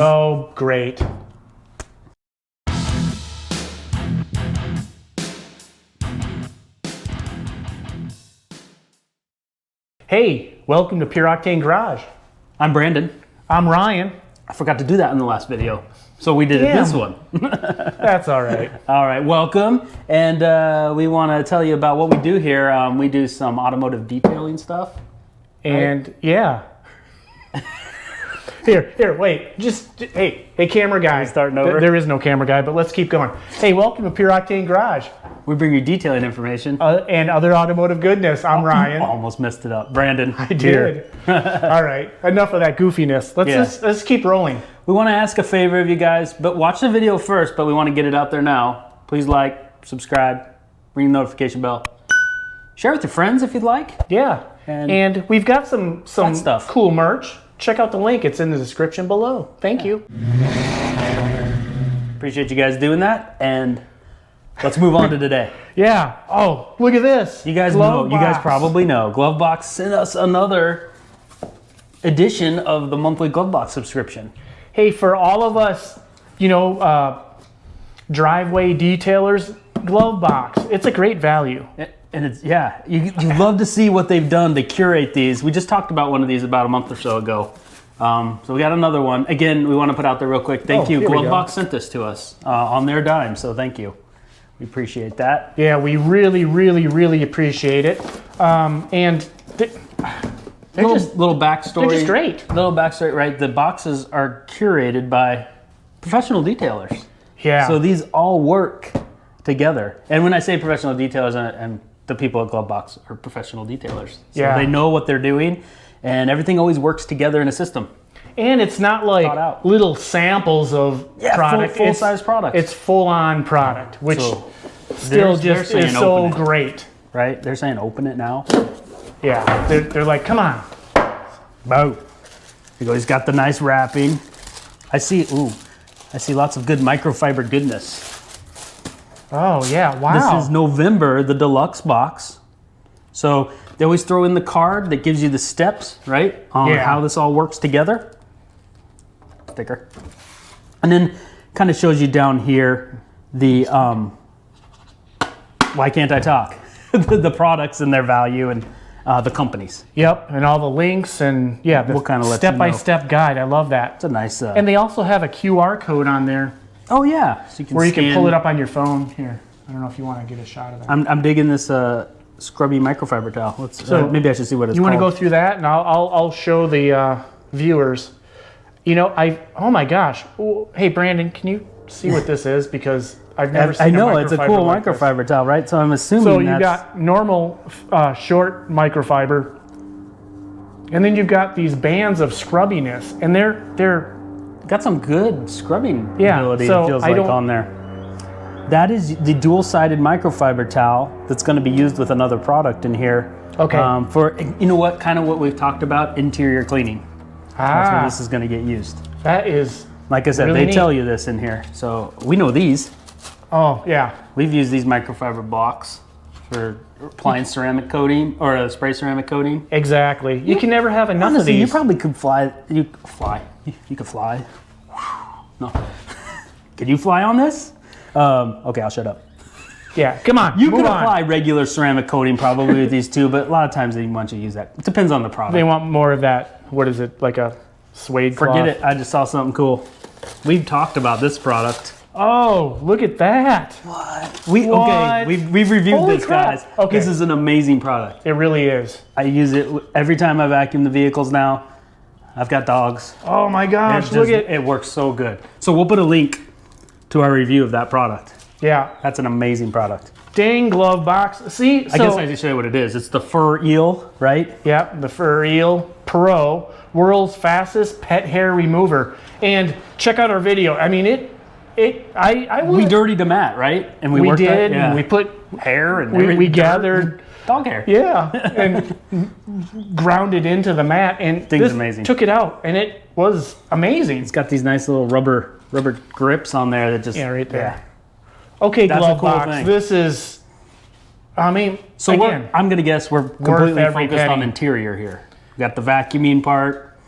Oh, great. Hey, welcome to Pure Octane Garage. I'm Brandon. I'm Ryan. I forgot to do that in the last video, so we did it this one. That's all right. All right, welcome. And we want to tell you about what we do here. We do some automotive detailing stuff. And yeah. Here, wait. Hey, camera guy. Starting over? There is no camera guy, but let's keep going. Hey, welcome to Pure Octane Garage. We bring you detailing information. And other automotive goodness. I'm Ryan. Almost messed it up. Brandon. I did. All right, enough of that goofiness. Let's keep rolling. We want to ask a favor of you guys, but watch the video first, but we want to get it out there now. Please like, subscribe, ring the notification bell. Share with your friends if you'd like. Yeah. And we've got some stuff. Cool merch. Check out the link. It's in the description below. Thank you. Appreciate you guys doing that, and let's move on to today. Yeah. Oh, look at this. You guys know. You guys probably know. Glovebox sent us another edition of the monthly Glovebox subscription. Hey, for all of us, driveway detailers, Glovebox. It's a great value. And it's, yeah, you love to see what they've done to curate these. We just talked about one of these about a month or so ago. So we got another one. Again, we want to put out there real quick. Thank you. Glovebox sent this to us on their dime, so thank you. We appreciate that. Yeah, we really, really, really appreciate it. And they're just little backstory. They're just great. Little backstory, right? The boxes are curated by professional detailers. Yeah. So these all work together. And when I say professional detailers, and the people at Glovebox are professional detailers. So they know what they're doing, and everything always works together in a system. And it's not like little samples of product. Full-size product. It's full-on product, which still just is so great. Right? They're saying open it now. Yeah. They're like, come on. Boom. Here you go. He's got the nice wrapping. I see lots of good microfiber goodness. Oh, yeah. Wow. This is November, the deluxe box. So they always throw in the card that gives you the steps, right, on how this all works together. Sticker. And then kind of shows you down here the, why can't I talk? the products and their value and the companies. Yep, and all the links and the kind of step-by-step guide. I love that. It's a nice... and they also have a QR code on there. Oh yeah, so you can pull it up on your phone. Here, I don't know if you want to get a shot of that. I'm digging this scrubby microfiber towel. Maybe I should see what it's called. You want to go through that, and I'll show the viewers. Oh my gosh. Ooh, hey Brandon, can you see what this is? Because I've never seen. I know it's a cool microfiber towel, right? So I'm assuming. So you got normal short microfiber, and then you've got these bands of scrubbiness, and they're got some good scrubbing ability, it feels like, on there. That is the dual-sided microfiber towel that's going to be used with another product in here. Okay. For, kind of what we've talked about, interior cleaning. That's where this is going to get used. That is like I said, really they tell you this in here. So we know these. Oh, yeah. We've used these microfiber blocks for applying ceramic coating or spray ceramic coating. Exactly. You can never have enough of Honestly, these. You probably could fly. You could fly. No. Can you fly on this? Okay, I'll shut up. Yeah, come on. You can apply regular ceramic coating probably with these too, but a lot of times they want you to use that. It depends on the product. They want more of that. What is it, like a suede cloth? Forget it. I just saw something cool. We've talked about this product. Oh, look at that. What? We've reviewed this, guys. Okay. This is an amazing product. It really is. I use it every time I vacuum the vehicles now. I've got dogs. Oh my gosh, it works so good. So we'll put a link to our review of that product. Yeah. That's an amazing product. Dang Glovebox. See, I guess I should show you what it is. It's the Fur Eel, right? Yeah, the Fur Eel Pro, world's fastest pet hair remover. And check out our video. I mean, we dirtied the mat, right? And we worked did, and we put hair and we gathered dog hair. Yeah, and ground it into the mat, and Thing's amazing. Took it out, and it was amazing. It's got these nice little rubber grips on there that just right there. Yeah. Okay, Glovebox. This is, I mean, so again, I'm gonna guess we're completely focused on interior here. We got the vacuuming part.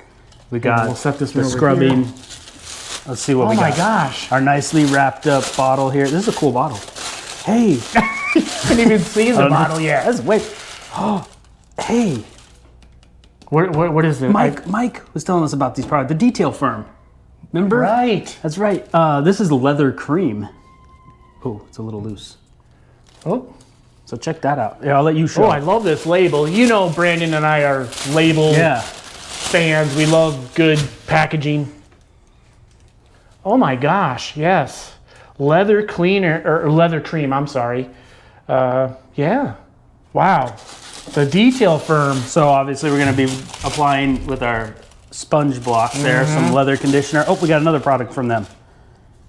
We got we'll set this the scrubbing. Let's see what we got. Oh my gosh. Our nicely wrapped up bottle here. This is a cool bottle. Hey. You can't even see the bottle yet. Wait. Oh, hey. What is it? Mike was telling us about these products. The detail firm. Remember? Right. That's right. This is leather cream. Oh, it's a little loose. Oh. So check that out. Yeah, I'll let you show. Oh, I love this label. You know, Brandon and I are label fans. We love good packaging. Oh my gosh, yes. Leather cleaner, or leather cream, I'm sorry. Yeah. Wow. The detail firm. So obviously we're going to be applying with our sponge block there, some leather conditioner. Oh, we got another product from them.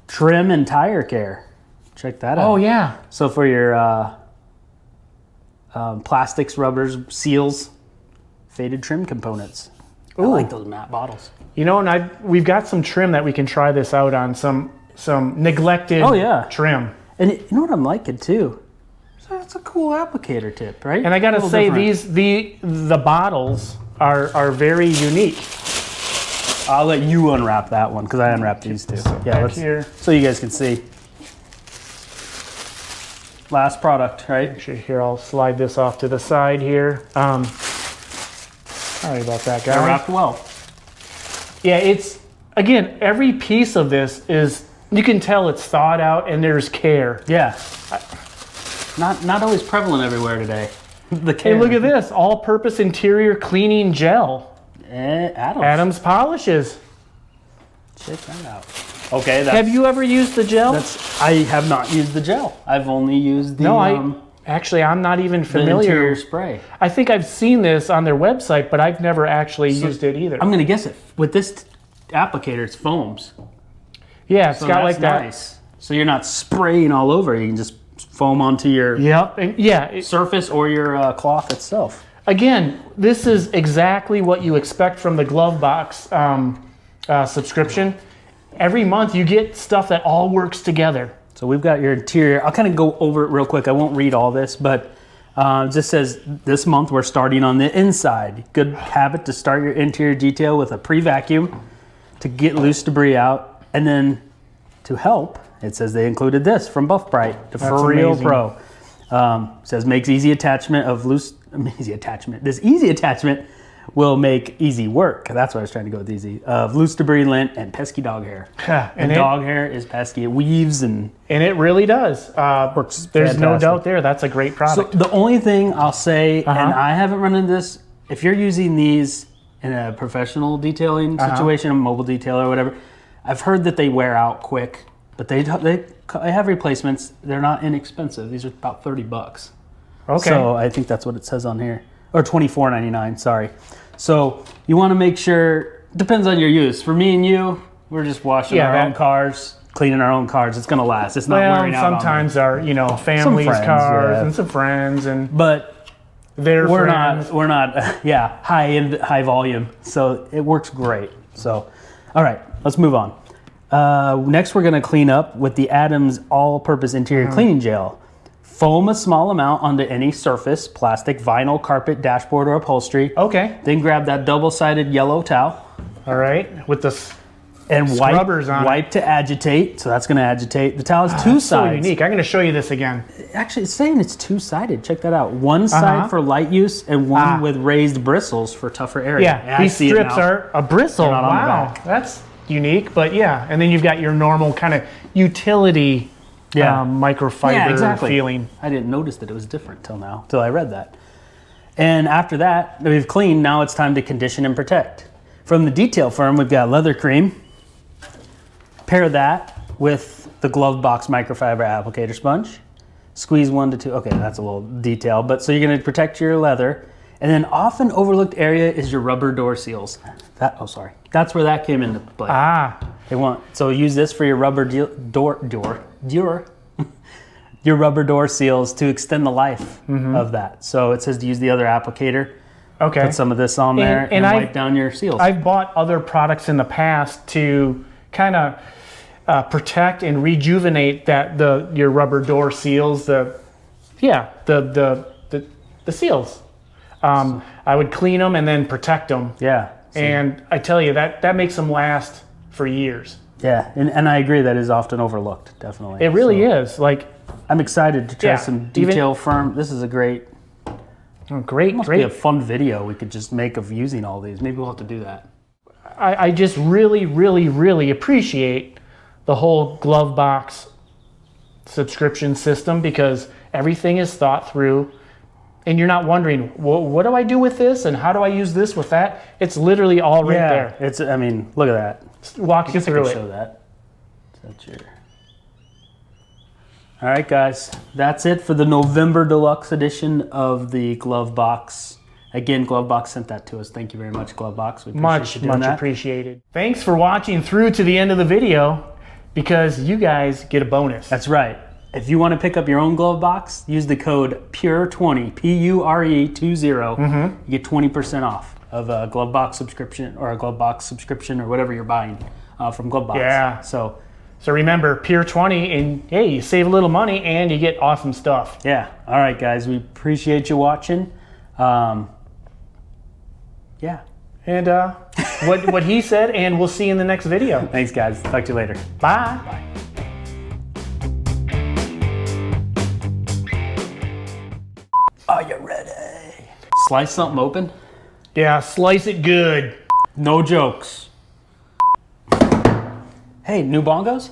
Trim and tire care. Check that out. Oh yeah. So for your plastics, rubbers, seals, faded trim components. Ooh. I like those matte bottles. You know, and we've got some trim that we can try this out on, some neglected trim. And you know what I'm liking too? That's a cool applicator tip, right? And I gotta say, the bottles are very unique. I'll let you unwrap that one because I unwrapped these two. Yeah, here. So you guys can see. Last product, right? Actually, here, I'll slide this off to the side here. Sorry about that, guys. They're wrapped well. Yeah, it's, again, every piece of this is, you can tell it's thought out and there's care. Yeah. Not always prevalent everywhere today. The care. Hey, look at this, all-purpose interior cleaning gel. Adams polishes. Check that out. Okay. Have you ever used the gel? I have not used the gel. I've only used the actually, I'm not even familiar. The interior spray. I think I've seen this on their website, but I've never actually used it either. I'm going to guess it. With this applicator, it's foams. Yeah, it's got like that. Nice. So you're not spraying all over. You can just foam onto your surface or your cloth itself. Again, this is exactly what you expect from the Glovebox subscription. Every month you get stuff that all works together. So we've got your interior. I'll kind of go over it real quick. I won't read all this, but it just says this month we're starting on the inside. Good habit to start your interior detail with a pre-vacuum to get loose debris out. And then to help, it says they included this from Buff Bright, the For Real Pro. Says makes easy attachment of loose, easy attachment. This easy attachment will make easy work. That's what I was trying to go with, easy. Of loose debris, lint, and pesky dog hair. And dog hair is pesky. It weaves and it really does. Works. There's fantastic. no doubt there. That's a great product. So the only thing I'll say, and I haven't run into this, if you're using these in a professional detailing situation, a mobile detail or whatever, I've heard that they wear out quick, but they have replacements. They're not inexpensive. These are about $30. Okay. So I think that's what it says on here. Or $24.99, sorry. So you want to make sure, depends on your use. For me and you, we're just washing our own cars, cleaning our own cars. It's going to last. It's not wearing out. Sometimes our, family's cars and some friends but we're not high volume. So it works great. So, all right, let's move on. Next, we're going to clean up with the Adams all-purpose interior cleaning gel. Foam a small amount onto any surface, plastic, vinyl, carpet, dashboard, or upholstery. Okay. Then grab that double-sided yellow towel. All right, with the scrubbers on wipe to agitate. So that's going to agitate. The towel is two sides. So unique. I'm going to show you this again. Actually, it's saying it's two-sided. Check that out. One side for light use and one with raised bristles for tougher area. Yeah, these strips are a bristle. Wow, that's unique. But yeah, and then you've got your normal kind of utility microfiber feeling. I didn't notice that it was different till I read that. And after that we've cleaned, now it's time to condition and protect. From the detail firm, we've got leather cream. Pair that with the Glovebox microfiber applicator sponge. Squeeze 1 to 2. Okay, that's a little detail, but so you're going to protect your leather. And then often overlooked area is your rubber door seals. That's where that came into play. So use this for your rubber your rubber door seals to extend the life of that. So it says to use the other applicator. Okay. Put some of this on there and wipe down your seals. I've bought other products in the past to kind of protect and rejuvenate your rubber door seals. The seals. I would clean them and then protect them. Yeah. And I tell you, that makes them last for years. Yeah, and I agree that is often overlooked, definitely. It really is. Like, I'm excited to try some detail firm. This is a great be a fun video we could just make of using all these. Maybe we'll have to do that. I just really, really, really appreciate the whole Glovebox subscription system, because everything is thought through, and you're not wondering, well, what do I do with this and how do I use this with that? It's literally all right there. It's, I mean, look at that. Walk you through it. Show that. That's your... All right, guys, that's it for the November Deluxe edition of the Glovebox. Again, Glovebox sent that to us. Thank you very much, Glovebox. We appreciate much appreciated. Thanks for watching through to the end of the video, because you guys get a bonus. That's right. If you want to pick up your own Glovebox, use the code PURE20, PURE20. You get 20% off of a Glovebox subscription or or whatever you're buying from Glovebox. Yeah. So remember, PURE20, and hey, you save a little money and you get awesome stuff. Yeah. All right, guys. We appreciate you watching. Yeah. And what he said, and we'll see you in the next video. Thanks, guys. Talk to you later. Bye. Bye. Are you ready? Slice something open? Yeah, slice it good. No jokes. Hey, new bongos?